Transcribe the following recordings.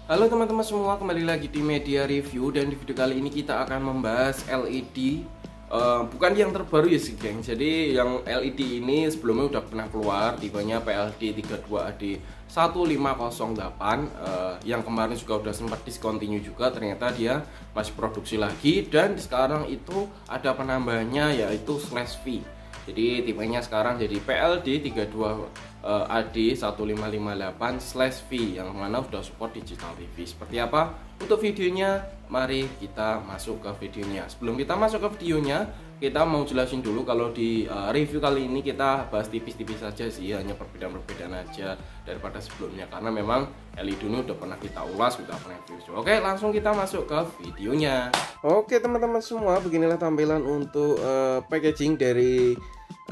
Halo teman-teman semua, kembali lagi di Media Review. Dan di video kali ini kita akan membahas LED, bukan yang terbaru ya sih geng. Jadi yang LED ini sebelumnya udah pernah keluar, tipenya PLD 32AD 1508, yang kemarin juga udah sempat discontinue juga. Ternyata dia masih produksi lagi, dan sekarang itu ada penambahannya yaitu slash V. Jadi tipenya sekarang jadi PLD 32 AD 1558/V, yang mana udah support digital TV. Seperti apa untuk videonya? Mari kita masuk ke videonya. Sebelum kita masuk ke videonya, kita mau jelasin dulu kalau di review kali ini kita bahas tipis-tipis saja sih, hanya perbedaan-perbedaan aja daripada sebelumnya, karena memang LED ini udah pernah kita ulas, udah pernah review. Oke, langsung kita masuk ke videonya. Oke teman-teman semua, beginilah tampilan untuk packaging dari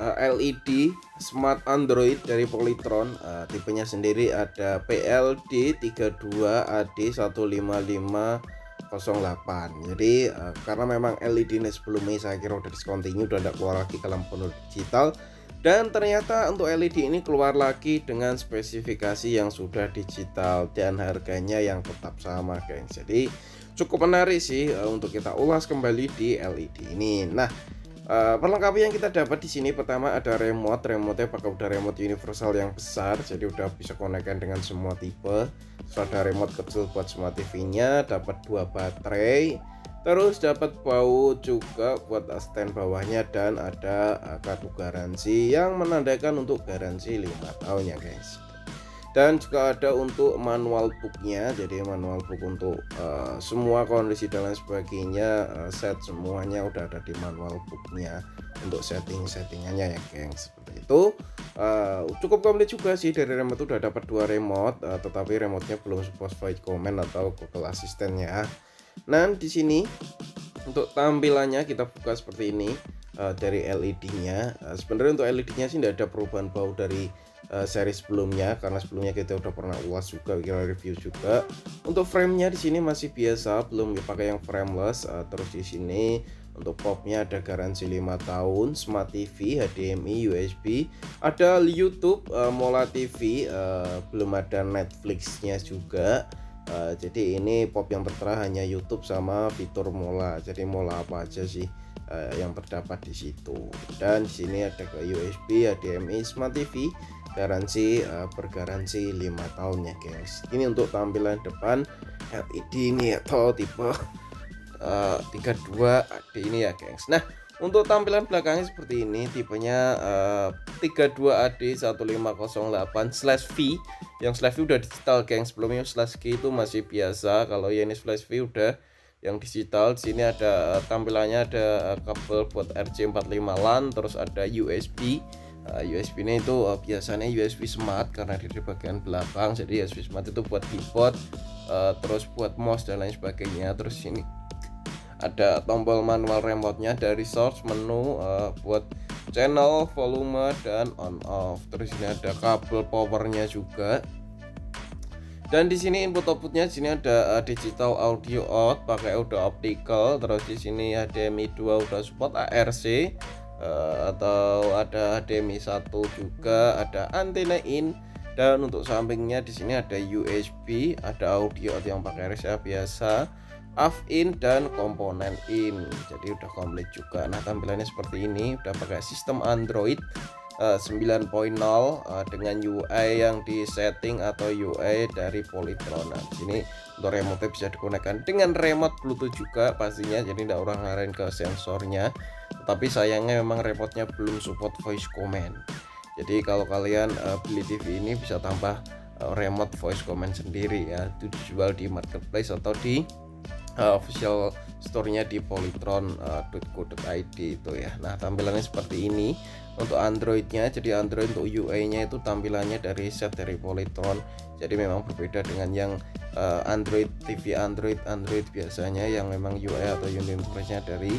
LED Smart Android dari Polytron. Tipenya sendiri ada PLD 32AD 15508. Jadi karena memang LED ini sebelumnya saya kira udah discontinue, udah tidak keluar lagi ke lampu digital, dan ternyata untuk LED ini keluar lagi dengan spesifikasi yang sudah digital dan harganya yang tetap sama guys. Jadi cukup menarik sih untuk kita ulas kembali di LED ini. Nah, perlengkapan yang kita dapat di sini, pertama ada remote-nya pakai udah remote universal yang besar, jadi udah bisa konekkan dengan semua tipe. Terus ada remote kecil buat smart TV-nya, dapat 2 baterai, terus dapat baut juga buat stand bawahnya, dan ada kartu garansi yang menandakan untuk garansi 5 tahun ya guys. Dan juga ada untuk manual booknya, jadi manual book untuk semua kondisi dan lain sebagainya, set semuanya udah ada di manual booknya untuk settingannya ya geng. Seperti itu. Cukup komplit juga sih. Dari remote udah dapat 2 remote, tetapi remote-nya belum support voice command atau Google Assistant ya. Nah, di sini untuk tampilannya kita buka seperti ini. Dari LED-nya, sebenarnya untuk LED-nya sih tidak ada perubahan bau dari seri sebelumnya, karena sebelumnya kita udah pernah ulas juga, kita review juga. Untuk frame-nya di sini masih biasa, belum dipakai yang frameless. Terus di sini untuk popnya ada garansi 5 tahun, Smart TV, HDMI, USB, ada YouTube, Mola TV, belum ada Netflix-nya juga. Jadi ini pop yang tertera hanya YouTube sama fitur Mola. Jadi Mola apa aja sih yang terdapat di situ. Dan di sini ada ke USB, HDMI, Smart TV, garansi bergaransi 5 tahun ya guys. Ini untuk tampilan depan LED ini atau tipe 32 AD ini ya guys. Nah, untuk tampilan belakangnya seperti ini, tipenya 32AD 1508/V. Yang slash V udah digital geng, sebelumnya slash G itu masih biasa. Kalau ini slash V udah yang digital. Di sini ada tampilannya, ada kabel buat RJ45 LAN, terus ada USB. USB ini itu biasanya USB smart karena di bagian belakang, jadi USB smart itu buat keyboard, terus buat mouse dan lain sebagainya. Terus sini ada tombol manual remote-nya dari source menu, buat channel, volume, dan on off. Terus ini ada kabel powernya juga. Dan di sini input outputnya, di sini ada digital audio out pakai audio optical. Terus di sini HDMI 2 udah support ARC, atau ada HDMI 1 juga, ada antena in. Dan untuk sampingnya di sini ada USB, ada audio out yang pakai RCA biasa, AV in, dan komponen in. Jadi udah komplit juga. Nah, tampilannya seperti ini, udah pakai sistem Android 9.0 dengan UI yang di setting atau UI dari Polytron. Nah, di sini untuk remote bisa dikonekkan dengan remote Bluetooth juga pastinya, jadi tidak orang ngarahin ke sensornya. Tapi sayangnya memang remote-nya belum support voice command. Jadi kalau kalian beli TV ini bisa tambah remote voice command sendiri ya. Itu dijual di marketplace atau di official store-nya di polytron.co.id itu ya. Nah, tampilannya seperti ini untuk Android-nya. Jadi Android untuk UI-nya itu tampilannya dari set dari Polytron. Jadi memang berbeda dengan yang Android TV, Android biasanya yang memang UI atau unit interface-nya dari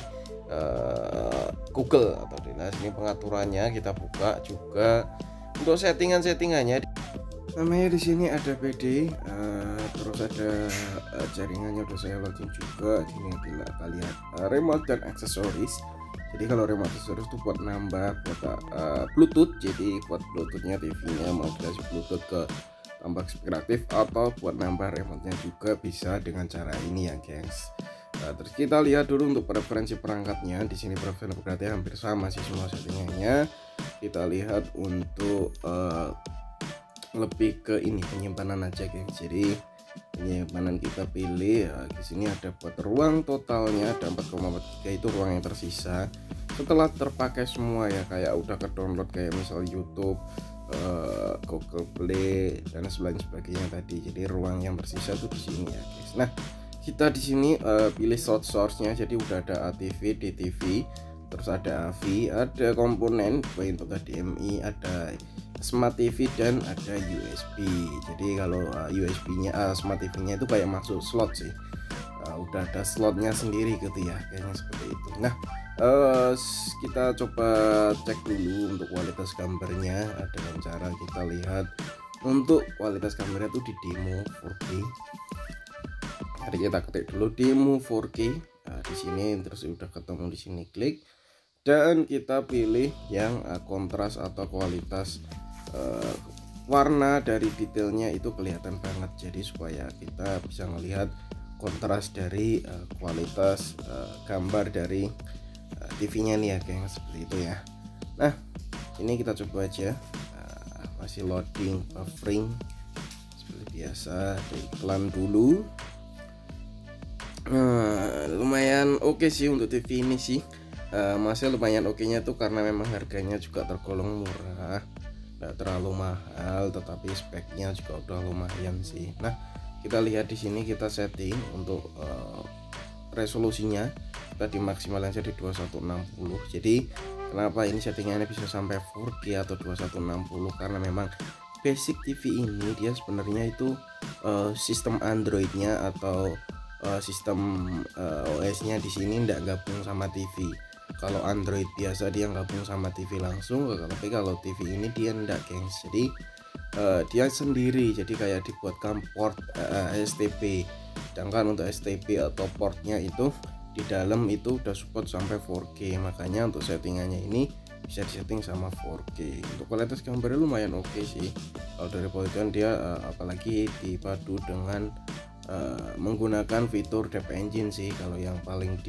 Google atau di. Nah, sini pengaturannya kita buka juga. Untuk settingannya namanya di sini ada PD, terus ada jaringannya udah saya login juga. Sini kita lihat remote dan aksesoris. Jadi kalau remote aksesoris itu buat nambah kuota Bluetooth. Jadi buat Bluetoothnya TV-nya mau dikasih Bluetooth ke tambah aktif atau buat nambah remote-nya juga bisa dengan cara ini ya gengs. Terus kita lihat dulu untuk preferensi perangkatnya. Di sini preferensi perangkatnya hampir sama sih semua settingannya. Kita lihat untuk lebih ke ini penyimpanan aja gengs. Jadi penyimpanan kita pilih di sini ada buat ruang totalnya ada 4,4 GB, itu ruang yang tersisa setelah terpakai semua ya, kayak udah ke download kayak misal YouTube, Google Play dan sebagainya tadi. Jadi ruang yang tersisa tuh di sini ya guys. Nah kita di sini pilih slot source-nya, jadi udah ada ATV, DTV, terus ada AV, ada komponen baik untuk HDMI, ada Smart TV dan ada USB. Jadi kalau USB-nya Smart TV-nya itu kayak masuk slot sih, udah ada slotnya sendiri gitu ya, kayaknya seperti itu. Nah kita coba cek dulu untuk kualitas gambarnya dengan cara kita lihat untuk kualitas gambarnya tuh di demo 4K. Jadi kita ketik dulu demo 4K di sini, terus udah ketemu di sini, klik dan kita pilih yang kontras atau kualitas warna dari detailnya itu kelihatan banget, jadi supaya kita bisa melihat kontras dari kualitas gambar dari TV-nya nih ya geng, seperti itu ya. Nah ini kita coba aja, masih loading buffering seperti biasa, ada iklan dulu. Lumayan oke sih untuk TV ini sih, masih lumayan oke nya tuh karena memang harganya juga tergolong murah, nggak terlalu mahal, tetapi speknya juga udah lumayan sih. Nah kita lihat di sini, kita setting untuk resolusinya kita dimaksimalkan jadi 2160. Jadi kenapa ini settingannya bisa sampai 4K atau 2160, karena memang basic TV ini dia sebenarnya itu sistem Androidnya atau sistem OS-nya di sini nggak gabung sama TV. Kalau Android biasa dia gabung sama TV langsung, tapi kalau TV ini dia enggak gengs. Jadi dia sendiri, jadi kayak dibuatkan port STP. Sedangkan untuk STP atau portnya itu di dalam itu udah support sampai 4K, makanya untuk settingannya ini bisa disetting sama 4K. Untuk kualitas gambarnya lumayan oke sih. Kalau dari polygon dia apalagi dipadu dengan menggunakan fitur Depth Engine sih, kalau yang paling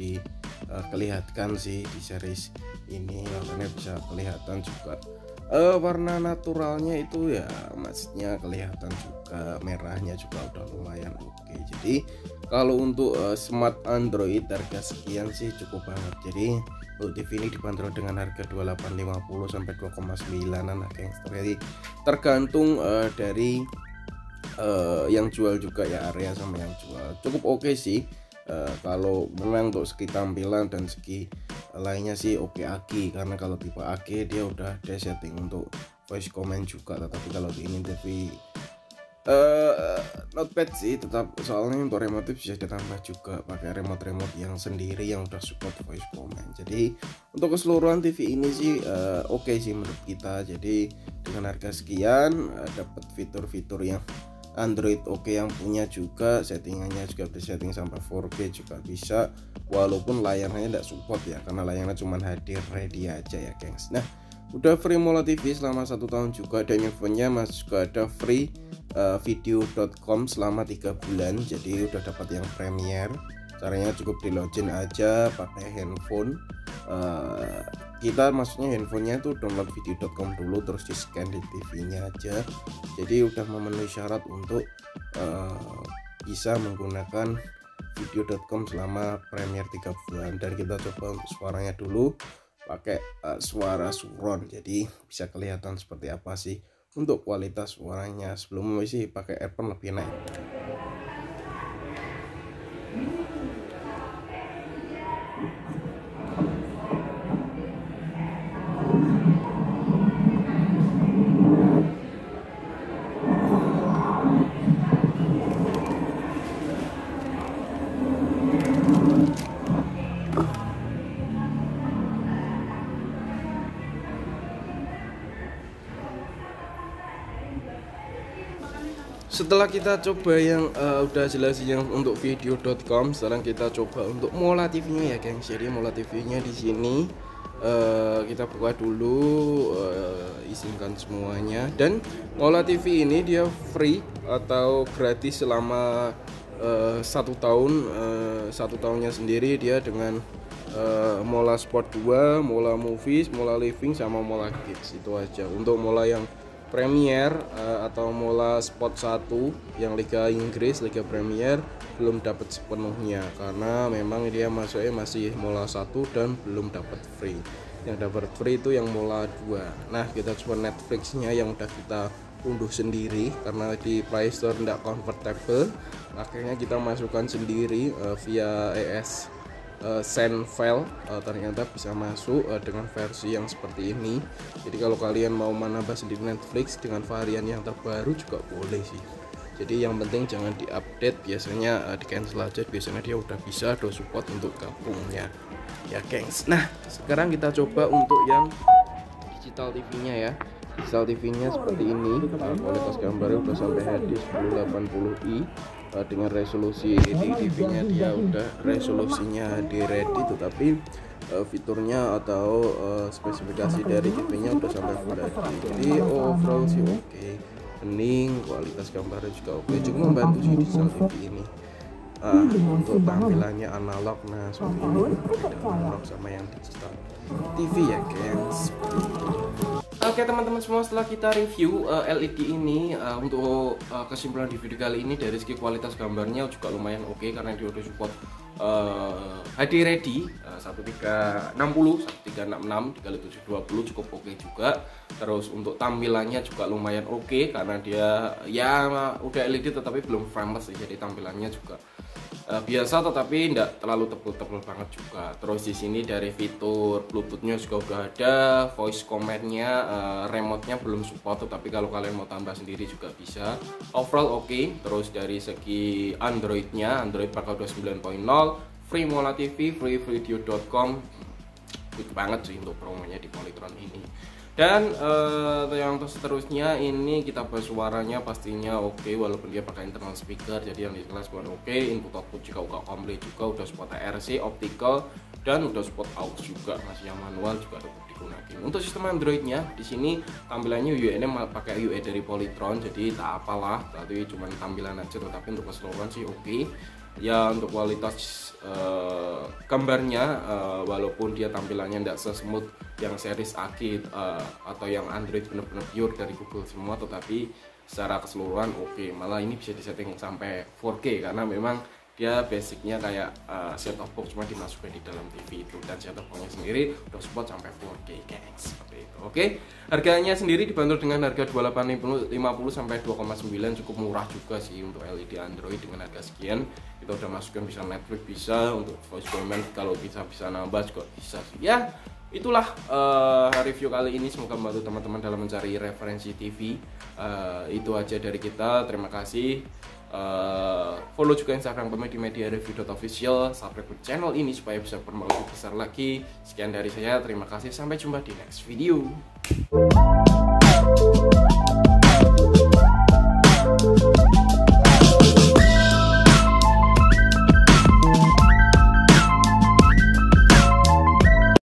kelihatan sih di series ini, makanya bisa kelihatan juga warna naturalnya itu ya, maksudnya kelihatan juga merahnya juga udah lumayan oke. Jadi kalau untuk smart Android harga sekian sih cukup banget. Jadi untuk TV ini dibanderol dengan harga 2850 sampai 2,9an geng. Jadi tergantung dari yang jual juga ya, area sama yang jual. Cukup oke sih. Kalau memang untuk segi tampilan dan segi lainnya sih oke AGI, karena kalau tipe AGI dia udah ada setting untuk voice comment juga, tetapi kalau di ini TV not bad sih tetap, soalnya untuk remote bisa ditambah juga pakai remote yang sendiri yang udah support voice comment. Jadi untuk keseluruhan TV ini sih oke sih menurut kita. Jadi dengan harga sekian dapat fitur-fitur yang Android oke yang punya juga, settingannya juga bisa setting sampai 4K juga bisa, walaupun layarnya tidak support ya, karena layarnya cuma hadir ready aja ya gengs. Nah udah free Mola TV selama 1 tahun juga, dan infonya masih juga ada free video.com selama 3 bulan. Jadi udah dapat yang premier. Caranya cukup di login aja pakai handphone, kita maksudnya handphonenya itu download video.com dulu, terus di scan di TV-nya aja. Jadi udah memenuhi syarat untuk bisa menggunakan video.com selama premier 3 bulan. Dan kita coba untuk suaranya dulu pakai suara surround, jadi bisa kelihatan seperti apa sih untuk kualitas suaranya. Sebelumnya sih pakai earphone lebih enak. Setelah kita coba yang udah jelasin yang untuk video.com, sekarang kita coba untuk Mola TV-nya ya, gengs. Jadi Mola TV-nya di sini Kita buka dulu, izinkan semuanya. Dan Mola TV ini dia free atau gratis selama 1 tahun. 1 tahunnya sendiri dia dengan Mola Sport 2, Mola Movies, Mola Living sama Mola Kids, itu aja. Untuk Mola yang Premier atau Mola Sport 1 yang Liga Inggris, Liga Premier belum dapat sepenuhnya karena memang dia masuknya masih Mola 1 dan belum dapat free. Yang dapat free itu yang Mola 2. Nah, kita coba Netflixnya yang udah kita unduh sendiri karena di Play Store tidak convertible. Akhirnya kita masukkan sendiri via ES send file, ternyata bisa masuk dengan versi yang seperti ini. Jadi kalau kalian mau menambah sendiri Netflix dengan varian yang terbaru juga boleh sih. Jadi yang penting jangan diupdate, biasanya di cancel aja, biasanya dia udah bisa do support untuk gabungnya ya gengs. Nah sekarang kita coba untuk yang digital TV-nya ya. Digital TV-nya seperti ini, kualitas gambarnya udah sampai HD 1080i dengan resolusi TV-nya dia udah resolusinya di ready, tetapi fiturnya atau spesifikasi dari TV-nya udah sampai Full HD. Jadi overall sih oke, bening, kualitas gambarnya juga oke, cukup membantu sih digital TV ini. Untuk tampilannya analog, nah seperti ini beda analog sama yang digital TV ya guys. Oke teman-teman semua, setelah kita review LED ini, untuk kesimpulan di video kali ini dari segi kualitas gambarnya juga lumayan oke karena dia udah support HD ready 1360, 1366, 3720 cukup oke juga. Terus untuk tampilannya juga lumayan oke karena dia ya udah LED tetapi belum frameless, jadi tampilannya juga biasa tetapi tidak terlalu tebel-tebel banget juga. Terus di sini dari fitur Bluetooth-nya juga udah ada, voice command-nya, remote-nya belum support tetapi kalau kalian mau tambah sendiri juga bisa. Overall oke. Terus dari segi Android-nya, Android pakai 29.0, free Mola TV, freevideo.com, good banget sih untuk promonya di Polytron ini. Dan yang seterusnya ini kita bahas suaranya, pastinya oke walaupun dia pakai internal speaker, jadi yang di kelas bukan oke. Input output juga udah komplit juga, udah support RC, optical, dan udah support aux juga, masih yang manual juga tetap digunakan. Untuk sistem Androidnya di sini tampilannya UI-nya pakai UI dari Polytron, jadi tak apalah, tapi cuma tampilan aja, tetapi untuk keseluruhan sih oke. Ya untuk kualitas gambarnya walaupun dia tampilannya tidak sesmooth yang series A atau yang Android benar-benar pure dari Google semua, tetapi secara keseluruhan oke. Malah ini bisa disetting sampai 4K karena memang dia basicnya kayak set top box cuma dimasukkan di dalam TV itu, dan set top boxnya sendiri udah support sampai 4K guys, seperti itu. Oke, harganya sendiri dibanderol dengan harga 2850 sampai 2,9, cukup murah juga sih untuk LED Android dengan harga sekian. Kita udah masukkan bisa Netflix, bisa untuk voice command, kalau bisa nambah juga bisa sih ya. Itulah review kali ini, semoga membantu teman-teman dalam mencari referensi TV. Itu aja dari kita, terima kasih. Follow juga Instagram kami di mediareview.official, subscribe ke channel ini supaya bisa berkembang lebih besar lagi. Sekian dari saya, terima kasih, sampai jumpa di next video.